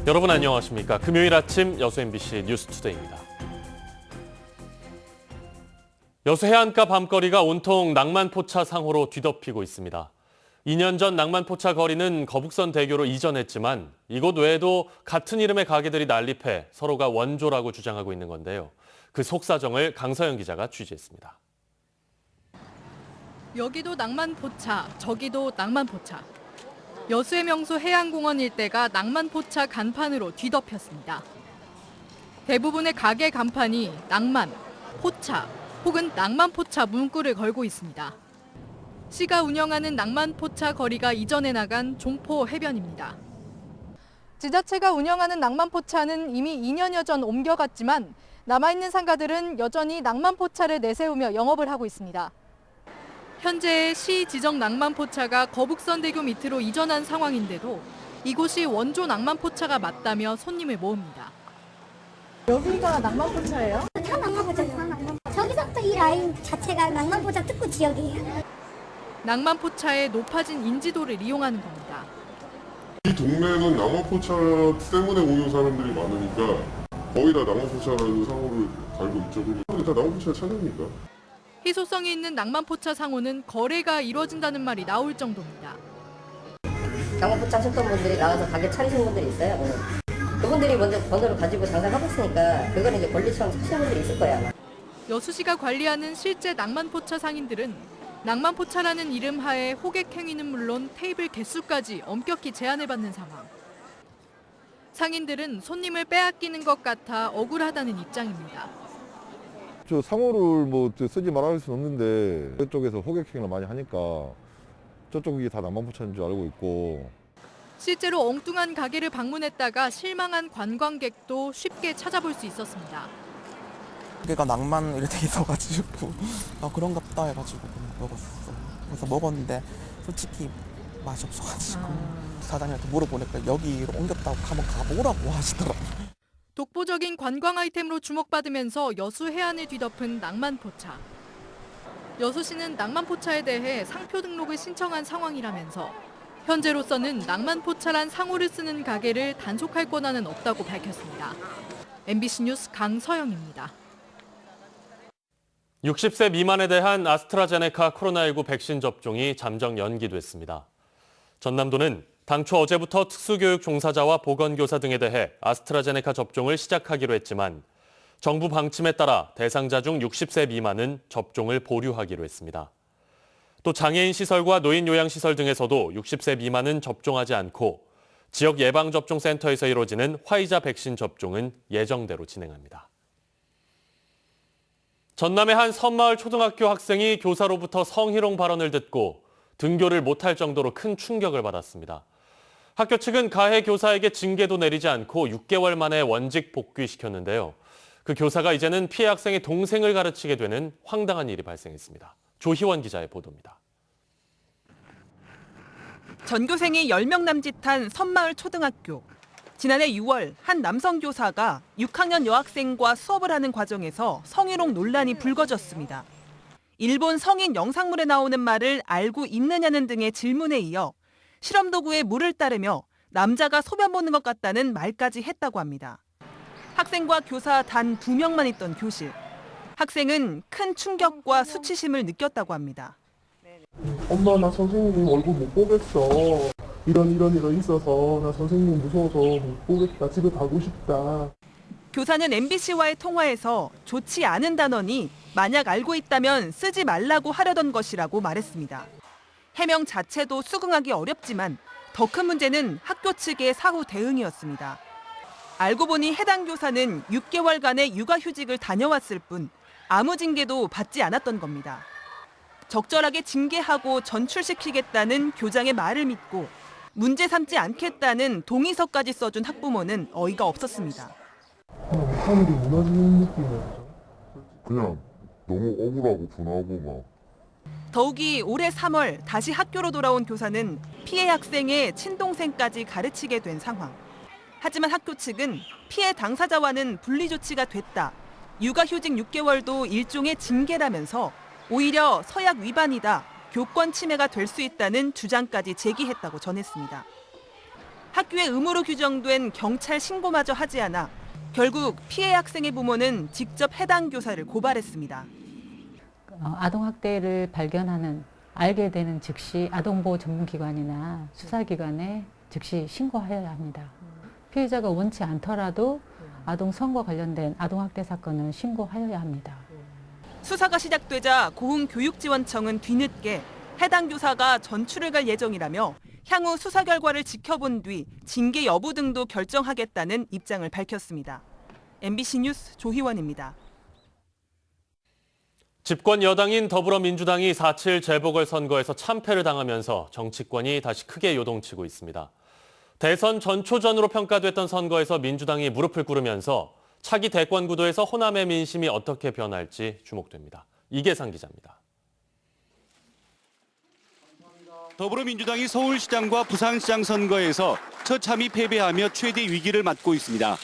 여러분 안녕하십니까? 금요일 아침 여수 MBC 뉴스투데이입니다. 여수 해안가 밤거리가 온통 낭만포차 상호로 뒤덮이고 있습니다. 2년 전 낭만포차 거리는 거북선 대교로 이전했지만 이곳 외에도 같은 이름의 가게들이 난립해 서로가 원조라고 주장하고 있는 건데요. 그 속사정을 강서영 기자가 취재했습니다. 여기도 낭만포차, 저기도 낭만포차. 여수의 명소 해안공원 일대가 낭만포차 간판으로 뒤덮였습니다. 대부분의 가게 간판이 낭만, 포차 혹은 낭만포차 문구를 걸고 있습니다. 시가 운영하는 낭만포차 거리가 이전해 나간 종포 해변입니다. 지자체가 운영하는 낭만포차는 이미 2년여 전 옮겨갔지만 남아있는 상가들은 여전히 낭만포차를 내세우며 영업을 하고 있습니다. 현재 시 지정 낭만포차가 거북선대교 밑으로 이전한 상황인데도 이곳이 원조 낭만포차가 맞다며 손님을 모읍니다. 여기가 낭만포차예요? 다 낭만포차예요. 저기서부터 이 라인 자체가 낭만포차 특구 지역이에요. 낭만포차의 높아진 인지도를 이용하는 겁니다. 이 동네는 낭만포차 때문에 오는 사람들이 많으니까 거의 다 낭만포차라는 상호를 달고 있죠. 그리고 다 낭만포차를 찾으니까. 희소성이 있는 낭만포차 상호는 거래가 이루어진다는 말이 나올 정도입니다. 낭만포차 하셨던 분들이 나와서 가게 차리신 분들이 있어요. 그분들이 먼저 번호를 가지고 장사하고 있으니까 그거는 이제 권리처럼 사시는 분들이 있을 거예요, 아마. 여수시가 관리하는 실제 낭만포차 상인들은 낭만포차라는 이름 하에 호객 행위는 물론 테이블 개수까지 엄격히 제한을 받는 상황. 상인들은 손님을 빼앗기는 것 같아 억울하다는 입장입니다. 저 상호를 뭐 쓰지 말할 수는 없는데 저쪽에서 호객행위를 많이 하니까 저쪽이 다 낭만포차인 줄 알고 있고. 실제로 엉뚱한 가게를 방문했다가 실망한 관광객도 쉽게 찾아볼 수 있었습니다. 가게가 낭만 이렇게 돼 있어가지고 그런가 보다 해가지고 먹었어. 그래서 먹었는데 솔직히 맛이 없어가지고 사장님한테 물어보니까 여기로 옮겼다고 한번 가보라고 하시더라고요. 독보적인 관광 아이템으로 주목받으면서 여수 해안을 뒤덮은 낭만포차. 여수시는 낭만포차에 대해 상표 등록을 신청한 상황이라면서 현재로서는 낭만포차란 상호를 쓰는 가게를 단속할 권한은 없다고 밝혔습니다. MBC 뉴스 강서영입니다. 60세 미만에 대한 아스트라제네카 코로나19 백신 접종이 잠정 연기됐습니다. 전남도는 당초 어제부터 특수교육 종사자와 보건교사 등에 대해 아스트라제네카 접종을 시작하기로 했지만 정부 방침에 따라 대상자 중 60세 미만은 접종을 보류하기로 했습니다. 또 장애인 시설과 노인 요양시설 등에서도 60세 미만은 접종하지 않고 지역 예방접종센터에서 이루어지는 화이자 백신 접종은 예정대로 진행합니다. 전남의 한 섬마을 초등학교 학생이 교사로부터 성희롱 발언을 듣고 등교를 못할 정도로 큰 충격을 받았습니다. 학교 측은 가해 교사에게 징계도 내리지 않고 6개월 만에 원직 복귀시켰는데요. 그 교사가 이제는 피해 학생의 동생을 가르치게 되는 황당한 일이 발생했습니다. 조희원 기자의 보도입니다. 전교생이 10명 남짓한 섬마을 초등학교. 지난해 6월 한 남성 교사가 6학년 여학생과 수업을 하는 과정에서 성희롱 논란이 불거졌습니다. 일본 성인 영상물에 나오는 말을 알고 있느냐는 등의 질문에 이어 실험 도구에 물을 따르며 남자가 소변 보는 것 같다는 말까지 했다고 합니다. 학생과 교사 단 2명만 있던 교실. 학생은 큰 충격과 수치심을 느꼈다고 합니다. 엄마 나 선생님 얼굴 못 보겠어. 이런 있어서 나 선생님 무서워서 못 보겠다. 집에 가고 싶다. 교사는 MBC와의 통화에서 좋지 않은 단어니 만약 알고 있다면 쓰지 말라고 하려던 것이라고 말했습니다. 해명 자체도 수긍하기 어렵지만 더 큰 문제는 학교 측의 사후 대응이었습니다. 알고 보니 해당 교사는 6개월간의 육아휴직을 다녀왔을 뿐 아무 징계도 받지 않았던 겁니다. 적절하게 징계하고 전출시키겠다는 교장의 말을 믿고 문제 삼지 않겠다는 동의서까지 써준 학부모는 어이가 없었습니다. 하늘이 무너지는 느낌이었죠. 그냥 너무 억울하고 분하고 막. 더욱이 올해 3월 다시 학교로 돌아온 교사는 피해 학생의 친동생까지 가르치게 된 상황. 하지만 학교 측은 피해 당사자와는 분리 조치가 됐다. 육아휴직 6개월도 일종의 징계라면서 오히려 서약 위반이다. 교권 침해가 될 수 있다는 주장까지 제기했다고 전했습니다. 학교에 의무로 규정된 경찰 신고마저 하지 않아 결국 피해 학생의 부모는 직접 해당 교사를 고발했습니다. 아동학대를 발견하는, 알게 되는 즉시 아동보호 전문기관이나 수사기관에 즉시 신고하여야 합니다. 피해자가 원치 않더라도 아동성과 관련된 아동학대 사건을 신고하여야 합니다. 수사가 시작되자 고흥교육지원청은 뒤늦게 해당 교사가 전출을 갈 예정이라며 향후 수사 결과를 지켜본 뒤 징계 여부 등도 결정하겠다는 입장을 밝혔습니다. MBC 뉴스 조희원입니다. 집권 여당인 더불어민주당이 4.7 재보궐선거에서 참패를 당하면서 정치권이 다시 크게 요동치고 있습니다. 대선 전초전으로 평가됐던 선거에서 민주당이 무릎을 꿇으면서 차기 대권 구도에서 호남의 민심이 어떻게 변할지 주목됩니다. 이계상 기자입니다. 더불어민주당이 서울시장과 부산시장 선거에서 처참히 패배하며 최대 위기를 맞고 있습니다.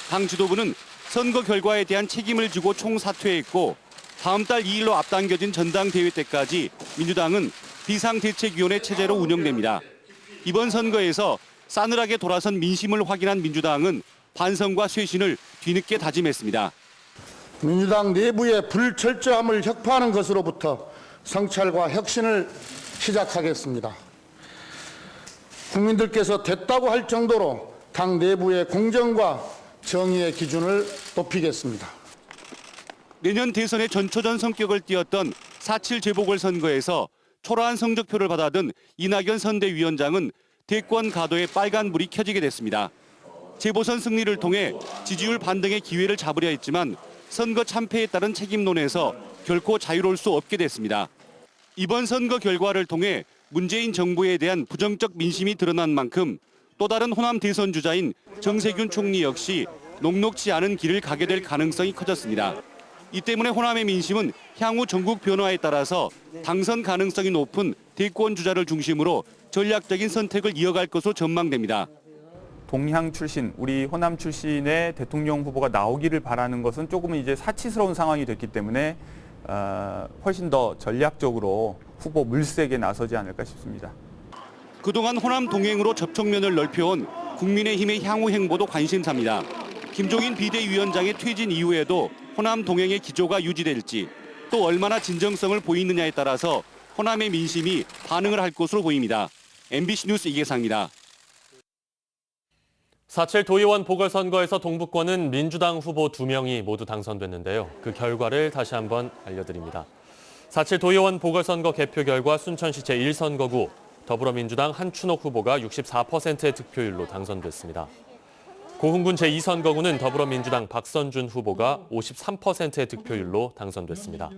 당 지도부는 선거 결과에 대한 책임을 지고 총사퇴했고 다음 달 2일로 앞당겨진 전당대회 때까지 민주당은 비상대책위원회 체제로 운영됩니다. 이번 선거에서 싸늘하게 돌아선 민심을 확인한 민주당은 반성과 쇄신을 뒤늦게 다짐했습니다. 민주당 내부의 불철저함을 혁파하는 것으로부터 성찰과 혁신을 시작하겠습니다. 국민들께서 됐다고 할 정도로 당 내부의 공정과 정의의 기준을 높이겠습니다. 내년 대선의 전초전 성격을 띠었던 4.7 재보궐선거에서 초라한 성적표를 받아든 이낙연 선대위원장은 대권 가도에 빨간불이 켜지게 됐습니다. 재보선 승리를 통해 지지율 반등의 기회를 잡으려 했지만 선거 참패에 따른 책임론에서 결코 자유로울 수 없게 됐습니다. 이번 선거 결과를 통해 문재인 정부에 대한 부정적 민심이 드러난 만큼 또 다른 호남 대선 주자인 정세균 총리 역시 녹록지 않은 길을 가게 될 가능성이 커졌습니다. 이 때문에 호남의 민심은 향후 전국 변화에 따라서 당선 가능성이 높은 대권 주자를 중심으로 전략적인 선택을 이어갈 것으로 전망됩니다. 동향 출신, 우리 호남 출신의 대통령 후보가 나오기를 바라는 것은 조금은 이제 사치스러운 상황이 됐기 때문에 훨씬 더 전략적으로 후보 물색에 나서지 않을까 싶습니다. 그동안 호남 동행으로 접촉면을 넓혀온 국민의힘의 향후 행보도 관심사입니다. 김종인 비대위원장의 퇴진 이후에도 호남 동행의 기조가 유지될지 또 얼마나 진정성을 보이느냐에 따라서 호남의 민심이 반응을 할 것으로 보입니다. MBC 뉴스 이계상입니다. 4.7 도의원 보궐선거에서 동부권은 민주당 후보 2명이 모두 당선됐는데요. 그 결과를 다시 한번 알려드립니다. 4.7 도의원 보궐선거 개표 결과 순천시 제1선거구 더불어민주당 한춘옥 후보가 64%의 득표율로 당선됐습니다. 고흥군 제2선거구는 더불어민주당 박선준 후보가 53%의 득표율로 당선됐습니다.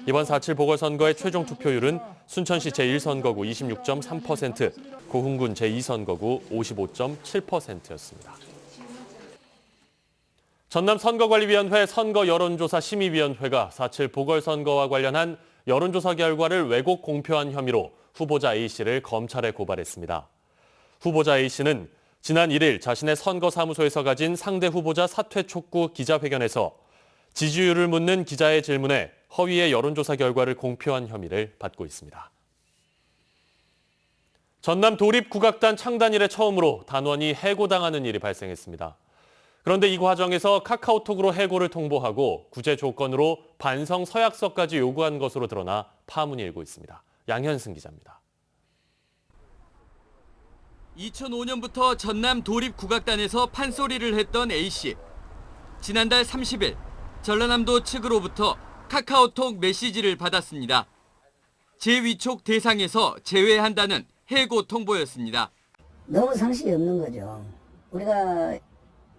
이번 4.7 보궐선거의 최종 투표율은 순천시 제1선거구 26.3%, 고흥군 제2선거구 55.7%였습니다. 전남선거관리위원회 선거여론조사심의위원회가 4.7 보궐선거와 관련한 여론조사 결과를 왜곡 공표한 혐의로 후보자 A씨를 검찰에 고발했습니다. 후보자 A씨는 지난 1일 자신의 선거사무소에서 가진 상대 후보자 사퇴 촉구 기자회견에서 지지율을 묻는 기자의 질문에 허위의 여론조사 결과를 공표한 혐의를 받고 있습니다. 전남 도립국악단 창단 이래 처음으로 단원이 해고당하는 일이 발생했습니다. 그런데 이 과정에서 카카오톡으로 해고를 통보하고 구제 조건으로 반성 서약서까지 요구한 것으로 드러나 파문이 일고 있습니다. 양현승 기자입니다. 2005년부터 전남 도립국악단에서 판소리를 했던 A씨. 지난달 30일 전라남도 측으로부터 카카오톡 메시지를 받았습니다. 제 위촉 대상에서 제외한다는 해고 통보였습니다. 너무 상식이 없는 거죠. 우리가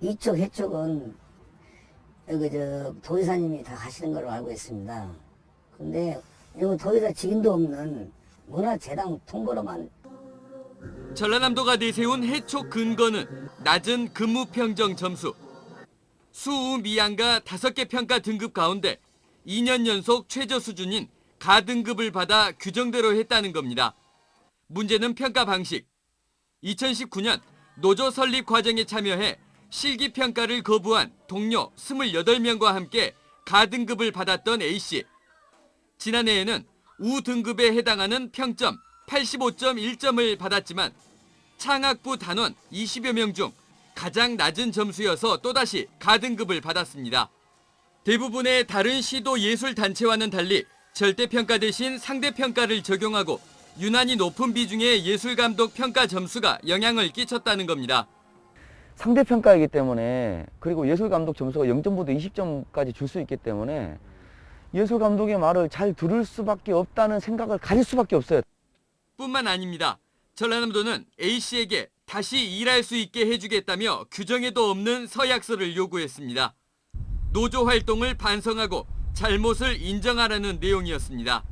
이쪽 해촉은 도의사님이 다 하시는 걸로 알고 있습니다. 근데 이거 도의사 직인도 없는 문화재단 통보로만. 전라남도가 내세운 해촉 근거는 낮은 근무평정 점수. 수우미양가 5개 평가 등급 가운데 2년 연속 최저 수준인 가등급을 받아 규정대로 했다는 겁니다. 문제는 평가 방식. 2019년 노조 설립 과정에 참여해 실기평가를 거부한 동료 28명과 함께 가등급을 받았던 A씨. 지난해에는 우등급에 해당하는 평점 85.1점을 받았지만 창학부 단원 20여 명 중 가장 낮은 점수여서 또다시 가등급을 받았습니다. 대부분의 다른 시도 예술단체와는 달리 절대평가 대신 상대평가를 적용하고 유난히 높은 비중의 예술감독 평가 점수가 영향을 끼쳤다는 겁니다. 상대평가이기 때문에, 그리고 예술감독 점수가 0점부터 20점까지 줄 수 있기 때문에 예술감독의 말을 잘 들을 수밖에 없다는 생각을 가질 수밖에 없어요. 뿐만 아닙니다. 전라남도는 A씨에게 다시 일할 수 있게 해주겠다며 규정에도 없는 서약서를 요구했습니다. 노조 활동을 반성하고 잘못을 인정하라는 내용이었습니다.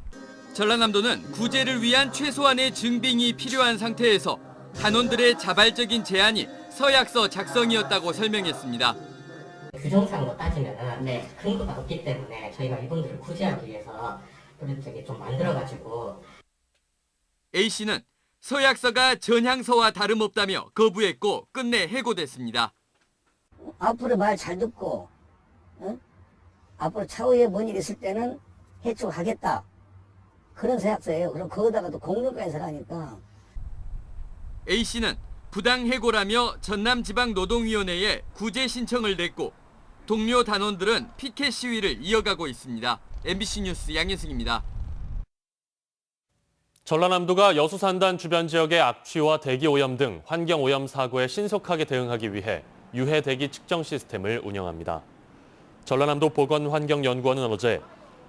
전라남도는 구제를 위한 최소한의 증빙이 필요한 상태에서 단원들의 자발적인 제안이 서약서 작성이었다고 설명했습니다. 규정상으로 따지면 근거가 없기 때문에 저희가 이분들을 구제하기 위해서 좀 만들어가지고. A씨는 서약서가 전향서와 다름없다며 거부했고 끝내 해고됐습니다. 앞으로 말 잘 듣고 앞으로 차후에 뭔 일 있을 때는 해촉하겠다. 그런 서약서예요. 그럼 거기다가 또 공정과에서 하니까. A씨는 부당해고라며 전남지방노동위원회에 구제 신청을 냈고 동료 단원들은 피켓 시위를 이어가고 있습니다. MBC 뉴스 양현승입니다. 전라남도가 여수산단 주변 지역의 악취와 대기오염 등 환경오염 사고에 신속하게 대응하기 위해 유해대기 측정 시스템을 운영합니다. 전라남도 보건환경연구원은 어제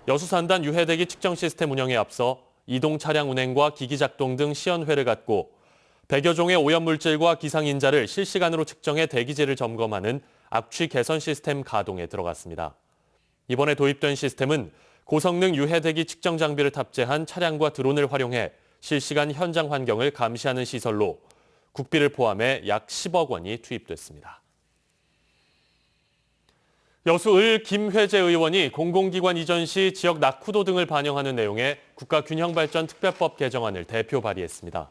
여수산단 유해대기 측정 시스템 운영에 앞서 이동 차량 운행과 기기 작동 등 시연회를 갖고 100여 종의 오염물질과 기상인자를 실시간으로 측정해 대기질을 점검하는 악취 개선 시스템 가동에 들어갔습니다. 이번에 도입된 시스템은 고성능 유해대기 측정 장비를 탑재한 차량과 드론을 활용해 실시간 현장 환경을 감시하는 시설로 국비를 포함해 약 10억 원이 투입됐습니다. 여수을 김회재 의원이 공공기관 이전 시 지역 낙후도 등을 반영하는 내용의 국가균형발전특별법 개정안을 대표 발의했습니다.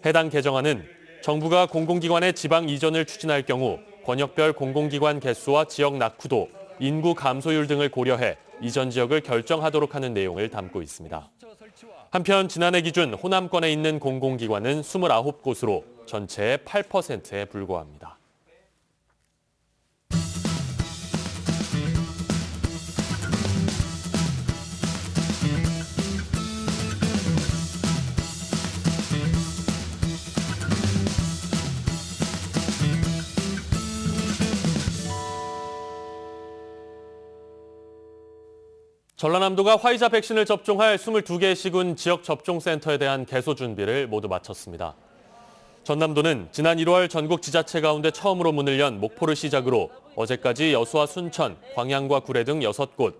해당 개정안은 정부가 공공기관의 지방 이전을 추진할 경우 권역별 공공기관 개수와 지역 낙후도, 인구 감소율 등을 고려해 이전 지역을 결정하도록 하는 내용을 담고 있습니다. 한편 지난해 기준 호남권에 있는 공공기관은 29곳으로 전체의 8%에 불과합니다. 전라남도가 화이자 백신을 접종할 22개 시군 지역 접종센터에 대한 개소 준비를 모두 마쳤습니다. 전남도는 지난 1월 전국 지자체 가운데 처음으로 문을 연 목포를 시작으로 어제까지 여수와 순천, 광양과 구례 등 6곳,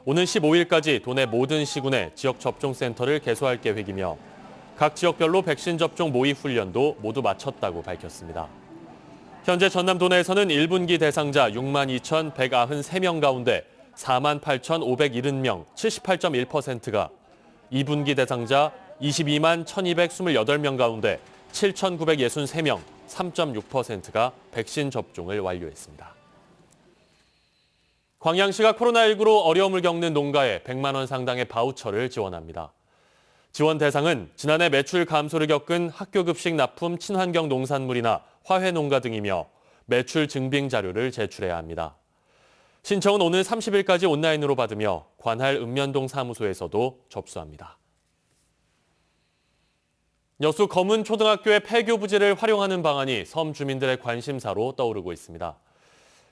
오는 15일까지 도내 모든 시군에 지역 접종센터를 개소할 계획이며 각 지역별로 백신 접종 모의 훈련도 모두 마쳤다고 밝혔습니다. 현재 전남도 내에서는 1분기 대상자 62,193명 가운데 48,570명, 78.1%가 2분기 대상자 221,228명 가운데 7,963명, 3.6%가 백신 접종을 완료했습니다. 광양시가 코로나19로 어려움을 겪는 농가에 100만 원 상당의 바우처를 지원합니다. 지원 대상은 지난해 매출 감소를 겪은 학교급식 납품 친환경 농산물이나 화훼농가 등이며 매출 증빙 자료를 제출해야 합니다. 신청은 오늘 30일까지 온라인으로 받으며 관할 읍면동 사무소에서도 접수합니다. 여수 검은초등학교의 폐교 부지를 활용하는 방안이 섬 주민들의 관심사로 떠오르고 있습니다.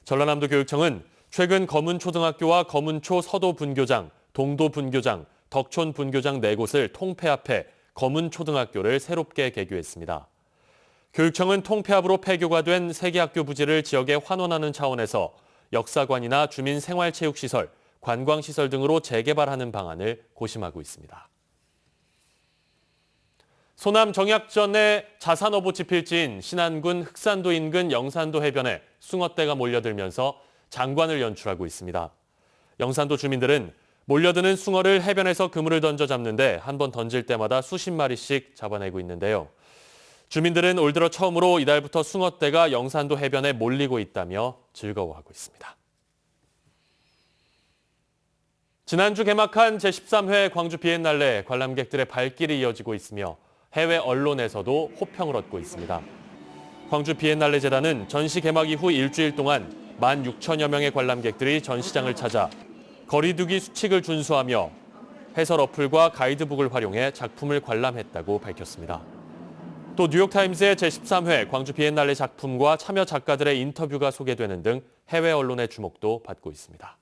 전라남도 교육청은 최근 검은초등학교와 검은초 서도 분교장, 동도 분교장, 덕촌 분교장 4곳을 통폐합해 검은초등학교를 새롭게 개교했습니다. 교육청은 통폐합으로 폐교가 된 3개 학교 부지를 지역에 환원하는 차원에서 역사관이나 주민생활체육시설, 관광시설 등으로 재개발하는 방안을 고심하고 있습니다. 소남 정약전의 자산어부 지필지인 신안군 흑산도 인근 영산도 해변에 숭어떼가 몰려들면서 장관을 연출하고 있습니다. 영산도 주민들은 몰려드는 숭어를 해변에서 그물을 던져 잡는데 한 번 던질 때마다 수십 마리씩 잡아내고 있는데요. 주민들은 올 들어 처음으로 이달부터 숭어떼가 영산도 해변에 몰리고 있다며 즐거워하고 있습니다. 지난주 개막한 제13회 광주 비엔날레 관람객들의 발길이 이어지고 있으며 해외 언론에서도 호평을 얻고 있습니다. 광주 비엔날레 재단은 전시 개막 이후 일주일 동안 16,000여 명의 관람객들이 전시장을 찾아 거리두기 수칙을 준수하며 해설 어플과 가이드북을 활용해 작품을 관람했다고 밝혔습니다. 또 뉴욕타임스의 제13회 광주 비엔날레 작품과 참여 작가들의 인터뷰가 소개되는 등 해외 언론의 주목도 받고 있습니다.